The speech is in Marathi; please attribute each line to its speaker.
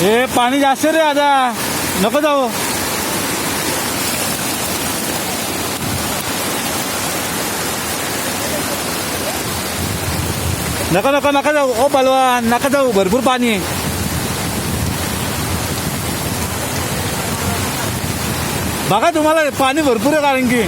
Speaker 1: हे पाणी जास्त रे आता नको जाऊ. नका नका नका जाऊ ओ बलवान, नका जाऊ, भरपूर पाणी आहे. बघा तुम्हाला पाणी भरपूर आहे कारण की